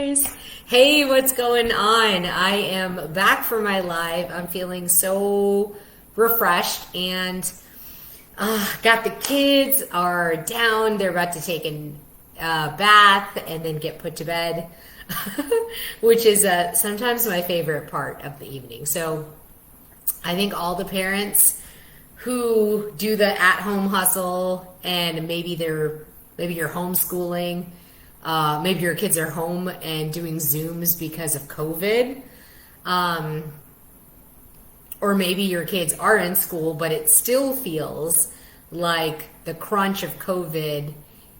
guys. Hey, what's going on? I am back for my live. I'm feeling so refreshed and got the kids are down. They're about to take a bath and then get put to bed, which is sometimes my favorite part of the evening. So I think all the parents who do the at-home hustle and maybe you're homeschooling, maybe your kids are home and doing Zooms because of COVID, or maybe your kids are in school, but it still feels like the crunch of COVID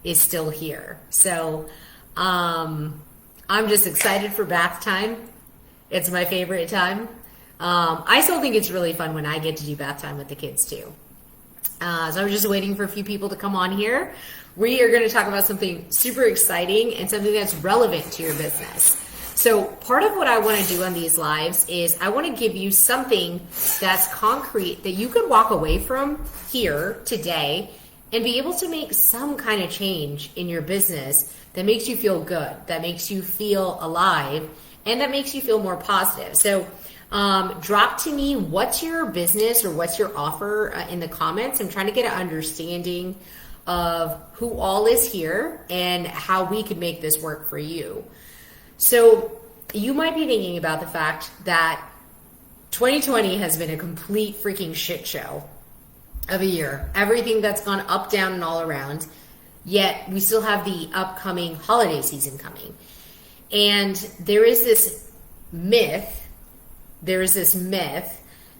is still here. So I'm just excited for bath time. It's my favorite time. I still think it's really fun when I get to do bath time with the kids too. So I'm just waiting for a few people to come on here. We are going to talk about something super exciting and something that's relevant to your business. So part of what I want to do on these lives is I want to give you something that's concrete that you could walk away from here today and be able to make some kind of change in your business that makes you feel good, that makes you feel alive, and that makes you feel more positive. So drop to me what's your business or what's your offer in the comments. I'm trying to get an understanding of who all is here and how we could make this work for you. So you might be thinking about the fact that 2020 has been a complete freaking shit show of a year. Everything that's gone up, down, and all around. Yet we still have the upcoming holiday season coming. And there is this myth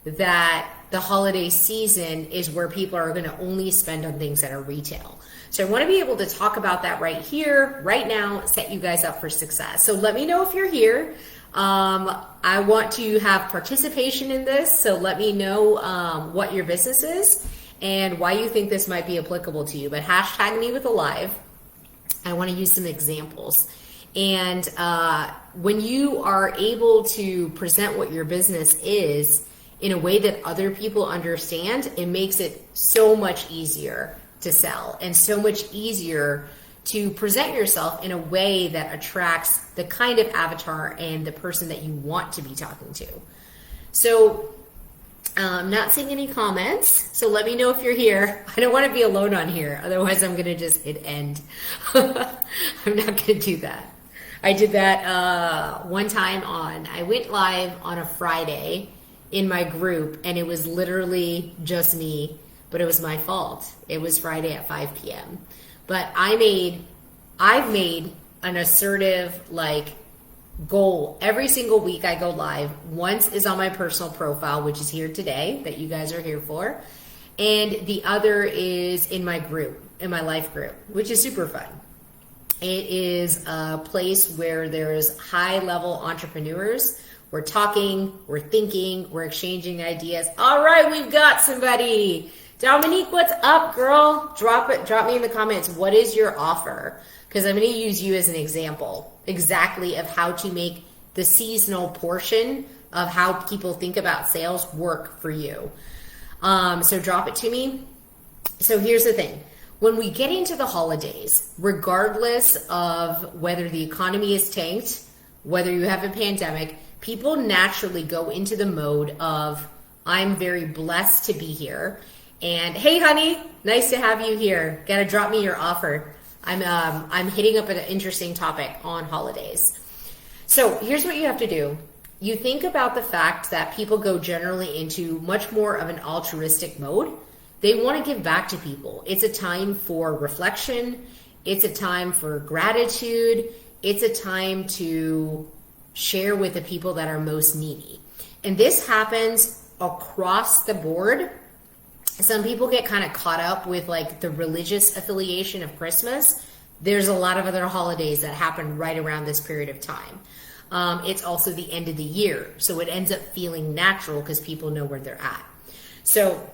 that the holiday season is where people are going to only spend on things that are retail. So I want to be able to talk about that right here, right now, set you guys up for success. So let me know if you're here. I want to have participation in this. So let me know what your business is and why you think this might be applicable to you. But hashtag me with a live. I want to use some examples. And when you are able to present what your business is in a way that other people understand, it makes it so much easier to sell and so much easier to present yourself in a way that attracts the kind of avatar and the person that you want to be talking to. So I'm not seeing any comments, so let me know if you're here. I don't want to be alone on here, otherwise I'm going to just hit end. I'm not going to do that. I did that one time I went live on a Friday in my group, and it was literally just me, but it was my fault. It was Friday at 5 p.m. But I've made an assertive goal. Every single week I go live. Once is on my personal profile, which is here today, that you guys are here for. And the other is in my group, in my life group, which is super fun. It is a place where there's high-level entrepreneurs. We're talking, we're thinking, we're exchanging ideas. All right, we've got somebody. Dominique, what's up, girl? Drop me in the comments. What is your offer? Because I'm going to use you as an example exactly of how to make the seasonal portion of how people think about sales work for you. So drop it to me. So here's the thing. When we get into the holidays, regardless of whether the economy is tanked, whether you have a pandemic, people naturally go into the mode of, I'm very blessed to be here. And hey, honey, nice to have you here. Gotta drop me your offer. I'm hitting up an interesting topic on holidays. So here's what you have to do. You think about the fact that people go generally into much more of an altruistic mode. They want to give back to people. It's a time for reflection. It's a time for gratitude. It's a time to share with the people that are most needy. And this happens across the board. Some people get kind of caught up with the religious affiliation of Christmas. There's a lot of other holidays that happen right around this period of time. It's also the end of the year. So it ends up feeling natural because people know where they're at. So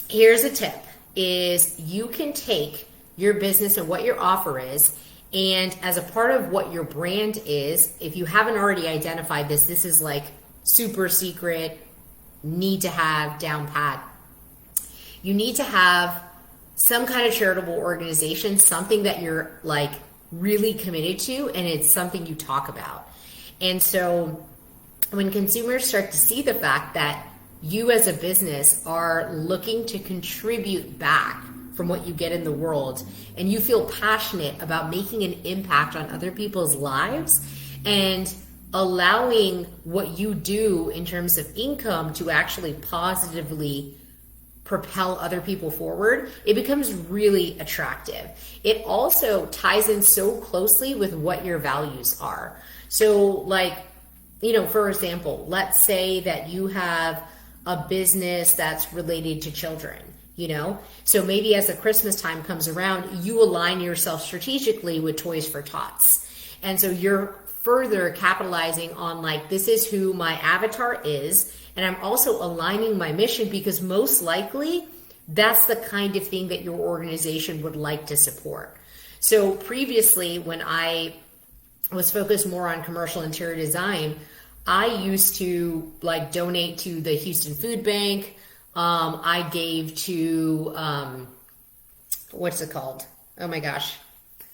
here's a tip is you can take your business and what your offer is, and as a part of what your brand is, if you haven't already identified this, this is super secret, need to have down pat. You need to have some kind of charitable organization, something that you're really committed to, and it's something you talk about. And so when consumers start to see the fact that you as a business are looking to contribute back from what you get in the world, and you feel passionate about making an impact on other people's lives and allowing what you do in terms of income to actually positively propel other people forward, it becomes really attractive. It also ties in so closely with what your values are. So like, for example, let's say that you have a business that's related to children, So maybe as the Christmas time comes around, you align yourself strategically with Toys for Tots. And so you're further capitalizing on like, this is who my avatar is. And I'm also aligning my mission because most likely that's the kind of thing that your organization would like to support. So previously, when I was focused more on commercial interior design, I used to like donate to the Houston Food Bank. I gave to, what's it called? Oh my gosh.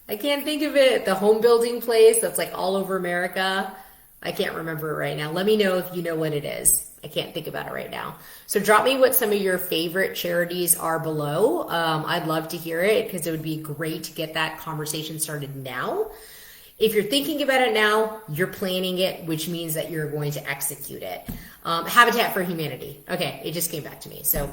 I can't think of it. The home building place that's like all over America. I can't remember it right now. Let me know if you know what it is. I can't think about it right now. So drop me what some of your favorite charities are below. I'd love to hear it because it would be great to get that conversation started now. If you're thinking about it now, you're planning it, which means that you're going to execute it. Habitat for Humanity. Okay, it just came back to me. So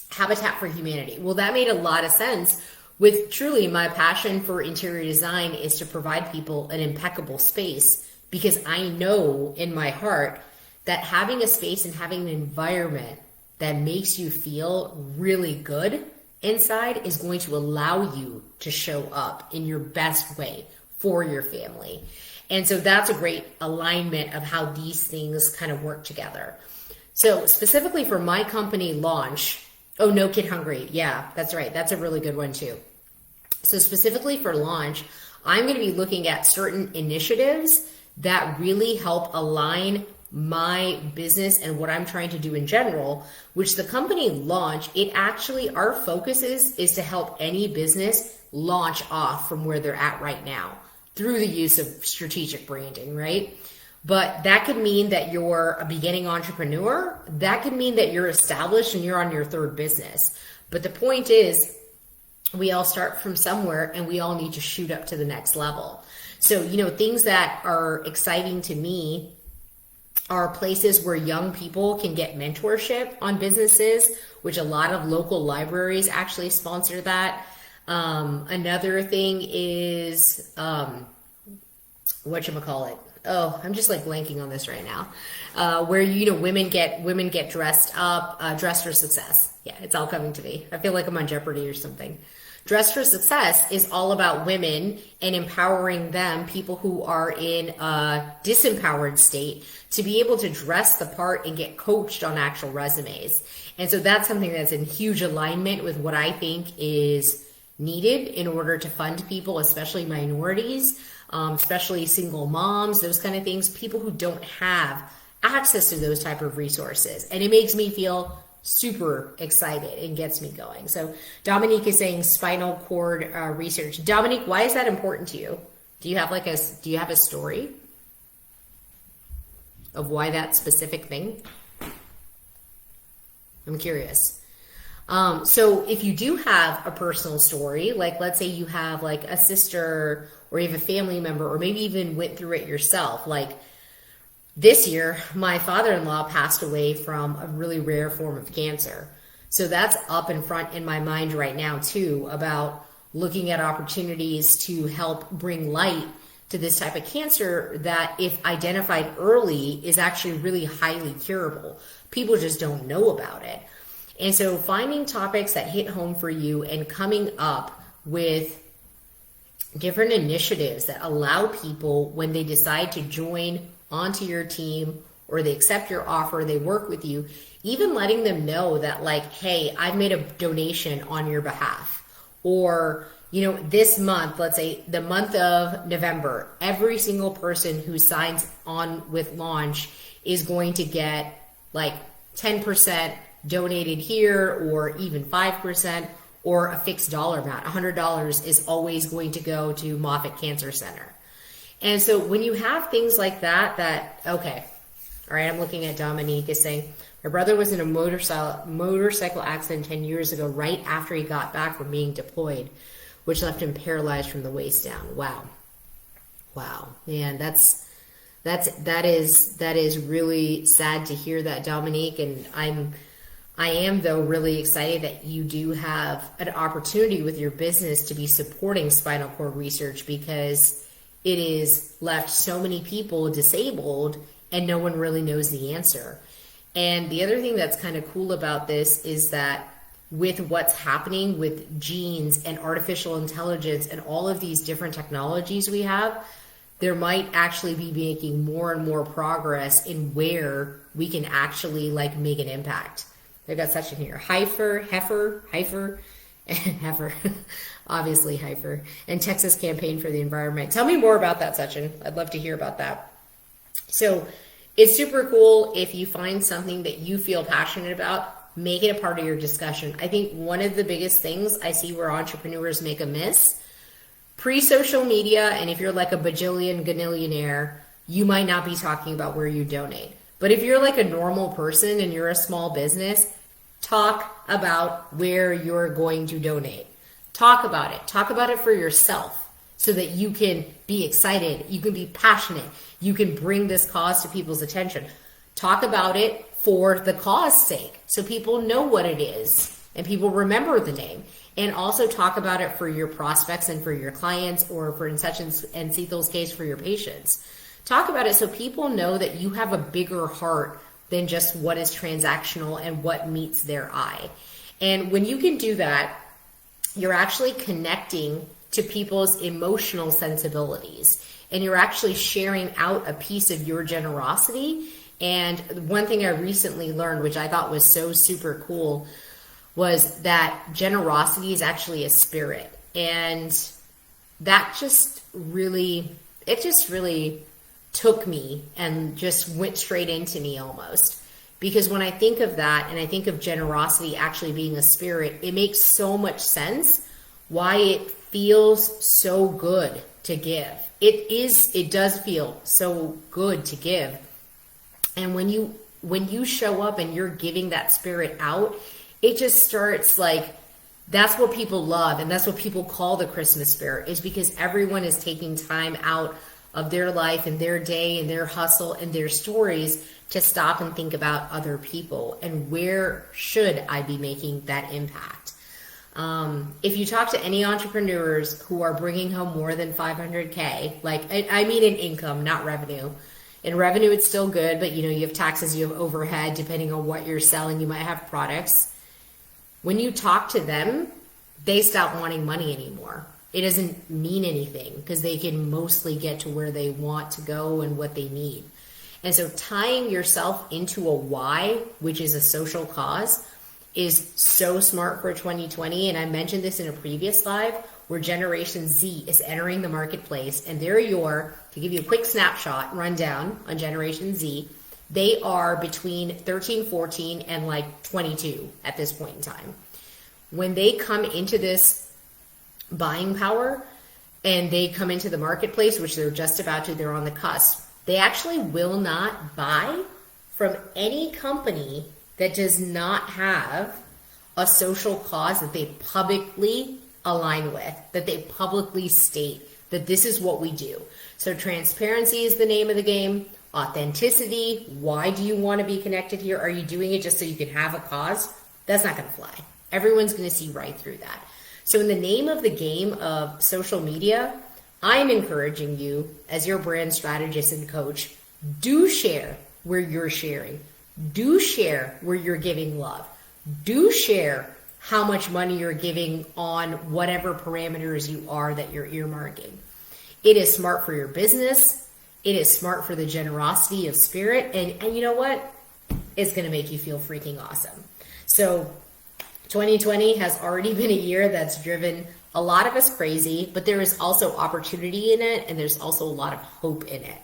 Habitat for Humanity. Well, that made a lot of sense with truly my passion for interior design is to provide people an impeccable space because I know in my heart that having a space and having an environment that makes you feel really good inside is going to allow you to show up in your best way for your family. And so that's a great alignment of how these things kind of work together. So specifically for my company launch, oh, No Kid Hungry. Yeah, that's right. That's a really good one too. So specifically for launch, I'm going to be looking at certain initiatives that really help align my business and what I'm trying to do in general, which the company launch, our focus is to help any business launch off from where they're at right now through the use of strategic branding, right? But that could mean that you're a beginning entrepreneur. That could mean that you're established and you're on your third business. But the point is, we all start from somewhere and we all need to shoot up to the next level. So, things that are exciting to me are places where young people can get mentorship on businesses, which a lot of local libraries actually sponsor that. Another thing is, whatchamacallit? Oh, I'm just like blanking on this right now. Where, women get dressed up, Dress for Success. Yeah, it's all coming to me. I feel like I'm on Jeopardy or something. Dress for Success is all about women and empowering them, people who are in a disempowered state, to be able to dress the part and get coached on actual resumes. And so that's something that's in huge alignment with what I think is needed in order to fund people, especially minorities, especially single moms, those kind of things, people who don't have access to those type of resources. And it makes me feel super excited and gets me going. So Dominique is saying spinal cord research. Dominique, why is that important to you? Do you have a story of why that specific thing? I'm curious. So if you do have a personal story, like let's say you have like a sister or you have a family member, or maybe even went through it yourself, like this year, my father-in-law passed away from a really rare form of cancer. So that's up in front in my mind right now too, about looking at opportunities to help bring light to this type of cancer that, if identified early, is actually really highly curable. People just don't know about it. And so finding topics that hit home for you and coming up with different initiatives that allow people, when they decide to join onto your team or they accept your offer, they work with you, even letting them know that like, hey, I've made a donation on your behalf. Or, this month, let's say the month of November, every single person who signs on with Launch is going to get like 10% donated here, or even 5%, or a fixed dollar amount. $100 is always going to go to Moffitt Cancer Center. And so when you have things like that, okay, all right, I'm looking at Dominique is saying, my brother was in a motorcycle accident 10 years ago, right after he got back from being deployed, which left him paralyzed from the waist down. Wow. Man, that is really sad to hear that, Dominique. And I am though really excited that you do have an opportunity with your business to be supporting spinal cord research, because it is left so many people disabled and no one really knows the answer. And the other thing that's kind of cool about this is that with what's happening with genes and artificial intelligence and all of these different technologies we have, there might actually be making more and more progress in where we can actually like make an impact. They've got Sachin here. Heifer, obviously Heifer, and Texas Campaign for the Environment. Tell me more about that, Sachin. I'd love to hear about that. So it's super cool if you find something that you feel passionate about, make it a part of your discussion. I think one of the biggest things I see where entrepreneurs make a miss, pre-social media, and if you're like a bajillion ganillionaire, you might not be talking about where you donate. But if you're like a normal person and you're a small business, talk about where you're going to donate. Talk about it. Talk about it for yourself so that you can be excited. You can be passionate. You can bring this cause to people's attention. Talk about it for the cause sake so people know what it is and people remember the name. And also talk about it for your prospects and for your clients, or for in Sachin and Seethal's case, for your patients. Talk about it so people know that you have a bigger heart than just what is transactional and what meets their eye. And when you can do that, you're actually connecting to people's emotional sensibilities, and you're actually sharing out a piece of your generosity. And one thing I recently learned, which I thought was so super cool, was that generosity is actually a spirit. And that just really took me and just went straight into me almost. Because when I think of that and I think of generosity actually being a spirit, it makes so much sense why it feels so good to give. It does feel so good to give. And when you show up and you're giving that spirit out, it just starts like, that's what people love. And that's what people call the Christmas spirit, is because everyone is taking time out of their life and their day and their hustle and their stories to stop and think about other people and where should I be making that impact. If you talk to any entrepreneurs who are bringing home more than 500K, like I mean in income, not revenue. In revenue, it's still good, but you have taxes, you have overhead, depending on what you're selling, you might have products. When you talk to them, they stop wanting money anymore. It doesn't mean anything because they can mostly get to where they want to go and what they need. And so tying yourself into a why, which is a social cause, is so smart for 2020. And I mentioned this in a previous live where Generation Z is entering the marketplace. And to give you a quick snapshot, rundown on Generation Z, they are between 13, 14, and like 22 at this point in time. When they come into this buying power and they come into the marketplace, which they're just about to, they're on the cusp, they actually will not buy from any company that does not have a social cause that they publicly align with, that they publicly state that this is what we do. So transparency is the name of the game. Authenticity. Why do you want to be connected here? Are you doing it just so you can have a cause? That's not going to fly. Everyone's going to see right through that. So in the name of the game of social media, I'm encouraging you as your brand strategist and coach, do share where you're sharing. Do share where you're giving love. Do share how much money you're giving on whatever parameters you are that you're earmarking. It is smart for your business. It is smart for the generosity of spirit. And you know what? It's going to make you feel freaking awesome. So 2020 has already been a year that's driven a lot of us crazy, but there is also opportunity in it, and there's also a lot of hope in it.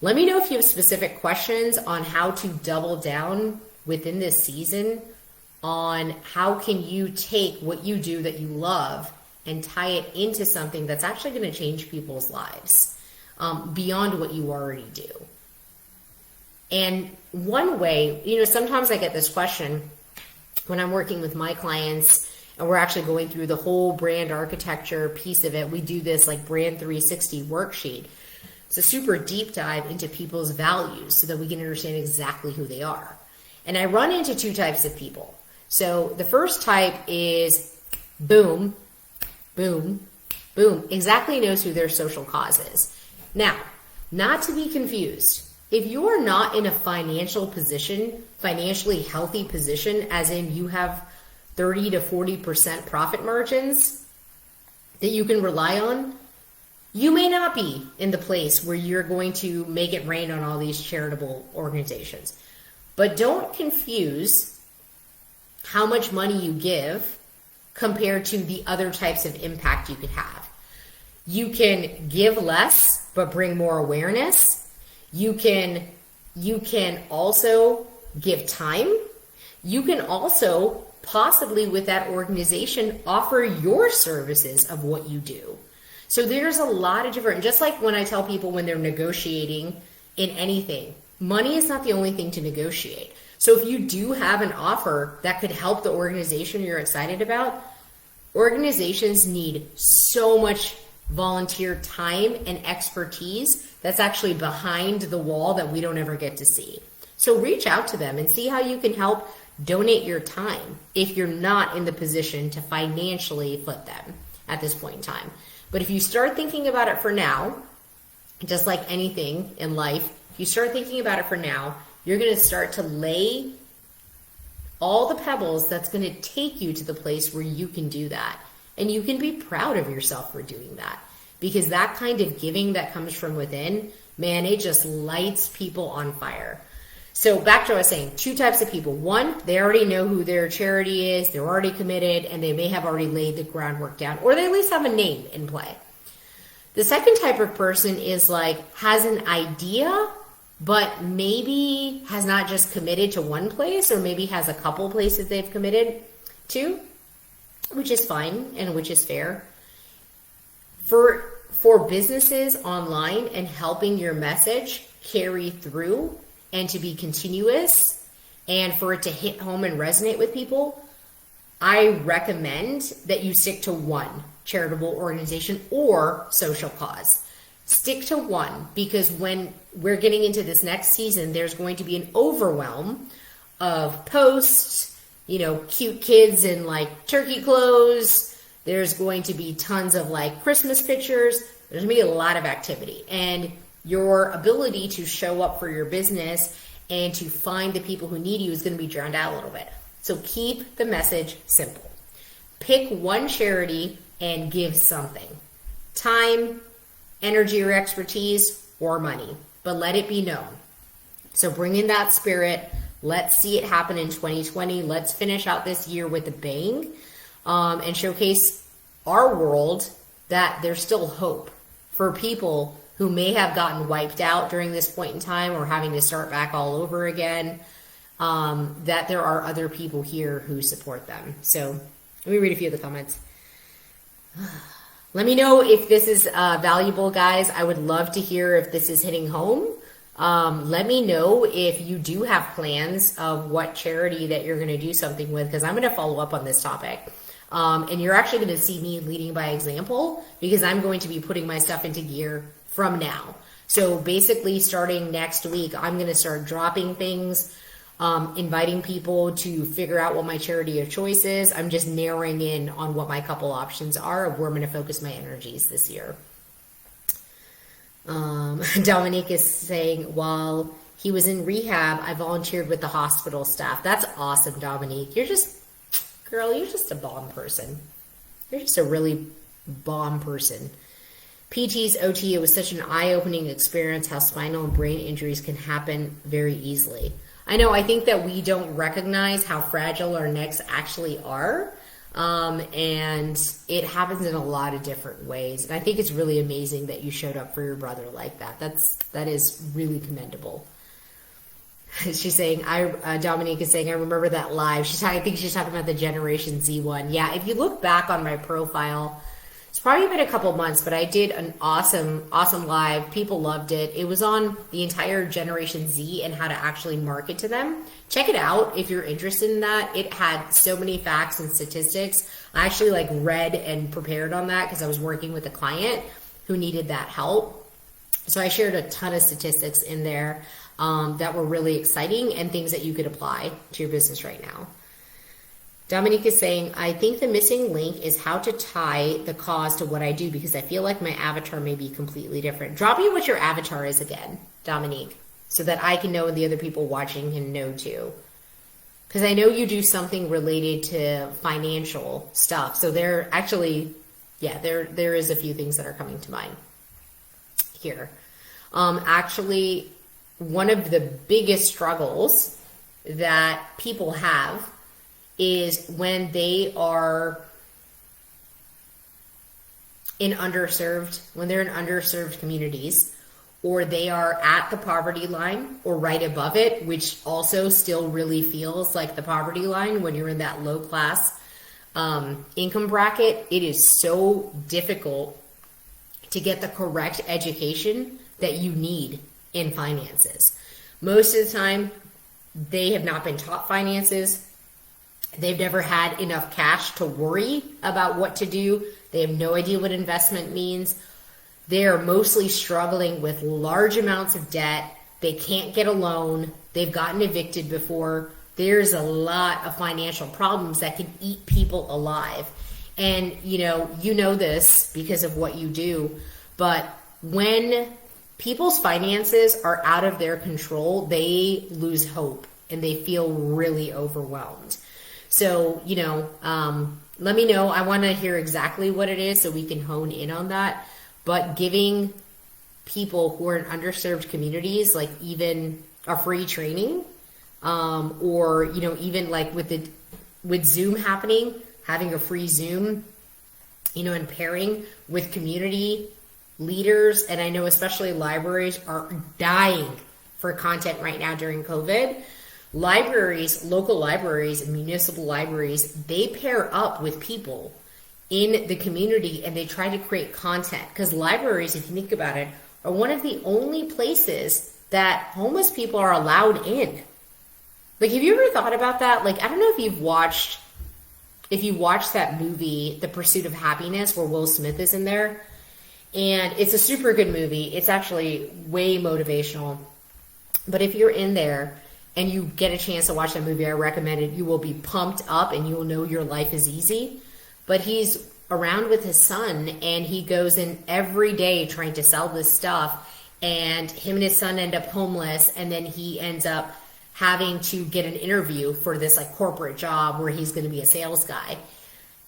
Let me know if you have specific questions on how to double down within this season on how can you take what you do that you love and tie it into something that's actually going to change people's lives beyond what you already do. And one way, sometimes I get this question when I'm working with my clients and we're actually going through the whole brand architecture piece of it. We do this like brand 360 worksheet. It's a super deep dive into people's values so that we can understand exactly who they are. And I run into two types of people. So the first type is boom, boom, boom, exactly knows who their social cause is. Now, not to be confused, if you are not in a financially healthy position, as in you have 30 to 40% profit margins that you can rely on, you may not be in the place where you're going to make it rain on all these charitable organizations. But don't confuse how much money you give compared to the other types of impact you could have. You can give less, but bring more awareness. You can also give time. You can also possibly with that organization offer your services of what you do. So there's a lot of different, just like when I tell people when they're negotiating in anything, money is not the only thing to negotiate. So if you do have an offer that could help the organization you're excited about, organizations need so much volunteer time and expertise that's actually behind the wall that we don't ever get to see. So reach out to them and see how you can help donate your time if you're not in the position to financially foot them at this point in time. But if you start thinking about it for now, just like anything in life, if you start thinking about it for now, you're going to start to lay all the pebbles that's going to take you to the place where you can do that. And you can be proud of yourself for doing that, because that kind of giving that comes from within, man, it just lights people on fire. So back to what I was saying, two types of people. One, they already know who their charity is, they're already committed, and they may have already laid the groundwork down, or they at least have a name in play. The second type of person is like, has an idea, but maybe has not just committed to one place, or maybe has a couple places they've committed to, which is fine and which is fair. For businesses online and helping your message carry through and to be continuous and for it to hit home and resonate with people, I recommend that you stick to one charitable organization or social cause. Stick to one, because when we're getting into this next season, there's going to be an overwhelm of posts, cute kids in like turkey clothes. There's going to be tons of like Christmas pictures. There's going to be a lot of activity, and your ability to show up for your business and to find the people who need you is going to be drowned out a little bit. So keep the message simple. Pick one charity and give something. Time, energy or expertise, or money, but let it be known. So bring in that spirit. Let's see it happen in 2020. Let's finish out this year with a bang, and showcase our world that there's still hope for people who may have gotten wiped out during this point in time or having to start back all over again, that there are other people here who support them. So let me read a few of the comments. Let me know if this is valuable, guys. I would love to hear if this is hitting home. Let me know if you do have plans of what charity that you're going to do something with, because I'm going to follow up on this topic. And you're actually going to see me leading by example, because I'm going to be putting my stuff into gear from now. So basically starting next week, I'm going to start dropping things, inviting people to figure out what my charity of choice is. I'm just narrowing in on what my couple options are of where I'm going to focus my energies this year. Dominique is saying, while he was in rehab, I volunteered with the hospital staff. That's awesome, Dominique. You're just a bomb person. You're just a really bomb person. PT's OT, it was such an eye-opening experience how spinal and brain injuries can happen very easily. I know, I think that we don't recognize how fragile our necks actually are. And it happens in a lot of different ways. And I think it's really amazing that you showed up for your brother like that. That is really commendable. She's saying, Dominique is saying, I remember that live. I think she's talking about the Generation Z one. Yeah, if you look back on my profile, it's probably been a couple months, but I did an awesome live. People loved it. It was on the entire Generation Z and how to actually market to them. Check it out if you're interested in that. It had so many facts and statistics. I actually read and prepared on that because I was working with a client who needed that help. So I shared a ton of statistics in there that were really exciting and things that you could apply to your business right now. Dominique is saying, I think the missing link is how to tie the cause to what I do because I feel like my avatar may be completely different. Drop me what your avatar is again, Dominique, so that I can know and the other people watching can know too. Because I know you do something related to financial stuff. So there actually, there is a few things that are coming to mind here. Actually, one of the biggest struggles that people have is when they are in underserved communities, or they are at the poverty line or right above it, which also still really feels like the poverty line when you're in that low class income bracket. It is so difficult to get the correct education that you need in finances. Most of the time, they have not been taught finances. They've never had enough cash to worry about what to do. They have no idea what investment means. They are mostly struggling with large amounts of debt. They can't get a loan. They've gotten evicted before. There's a lot of financial problems that can eat people alive. And you know this because of what you do, but when people's finances are out of their control, they lose hope and they feel really overwhelmed. So, let me know. I want to hear exactly what it is so we can hone in on that. But giving people who are in underserved communities, even a free training, or, even with Zoom happening, having a free Zoom, and pairing with community leaders. And I know especially libraries are dying for content right now during COVID. Libraries, local libraries, and municipal libraries, they pair up with people in the community and they try to create content, because libraries, if you think about it, are one of the only places that homeless people are allowed in. Have you ever thought about that? I don't know if you watched that movie, The Pursuit of Happiness, where Will Smith is in there. And it's a super good movie. It's actually way motivational. But if you're in there and you get a chance to watch that movie, I recommend it. You will be pumped up and you will know your life is easy. But he's around with his son and he goes in every day trying to sell this stuff. And him and his son end up homeless. And then he ends up having to get an interview for this corporate job where he's going to be a sales guy.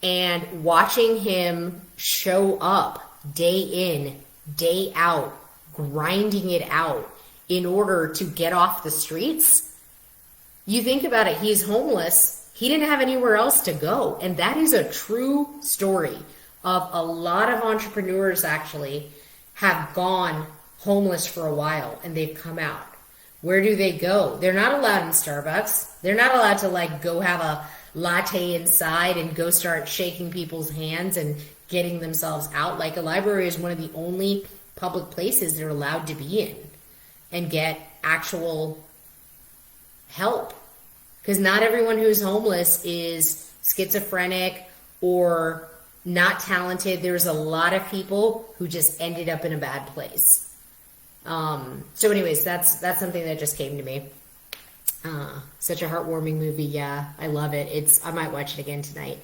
And watching him show up day in, day out, grinding it out in order to get off the streets. You think about it, he's homeless. He didn't have anywhere else to go. And that is a true story of a lot of entrepreneurs actually have gone homeless for a while and they've come out. Where do they go? They're not allowed in Starbucks. They're not allowed to go have a latte inside and go start shaking people's hands and getting themselves out. A library is one of the only public places they're allowed to be in and get actual help. Because not everyone who's homeless is schizophrenic or not talented. There's a lot of people who just ended up in a bad place. So anyways, that's something that just came to me. Such a heartwarming movie. Yeah, I love it. I might watch it again tonight.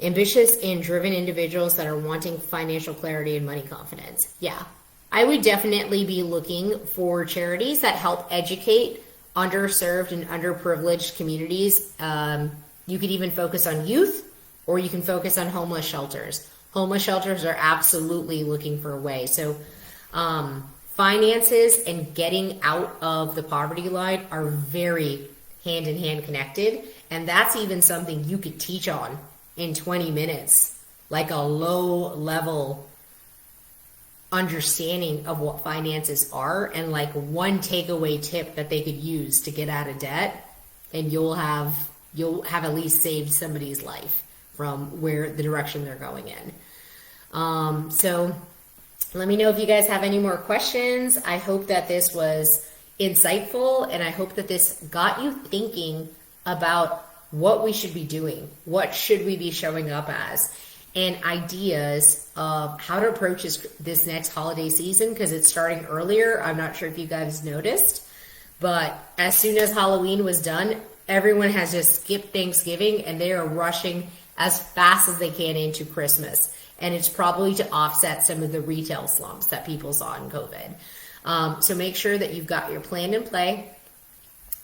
Ambitious and driven individuals that are wanting financial clarity and money confidence. Yeah, I would definitely be looking for charities that help educate underserved and underprivileged communities. You could even focus on youth, or you can focus on homeless shelters. Homeless shelters are absolutely looking for a way. So finances and getting out of the poverty line are very hand in hand connected. And that's even something you could teach on in 20 minutes, like a low level understanding of what finances are and like one takeaway tip that they could use to get out of debt, and you'll have at least saved somebody's life from where the direction they're going in. So let me know if you guys have any more questions. I hope that this was insightful, and I hope that this got you thinking about what we should be doing, what should we be showing up as, and ideas of how to approach this next holiday season, because it's starting earlier. I'm not sure if you guys noticed, but as soon as Halloween was done, everyone has just skipped Thanksgiving and they are rushing as fast as they can into Christmas. And it's probably to offset some of the retail slumps that people saw in COVID. So make sure that you've got your plan in play,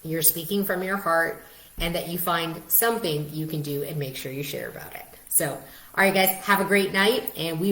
you're speaking from your heart, and that you find something you can do and make sure you share about it. So, all right, guys, have a great night, and we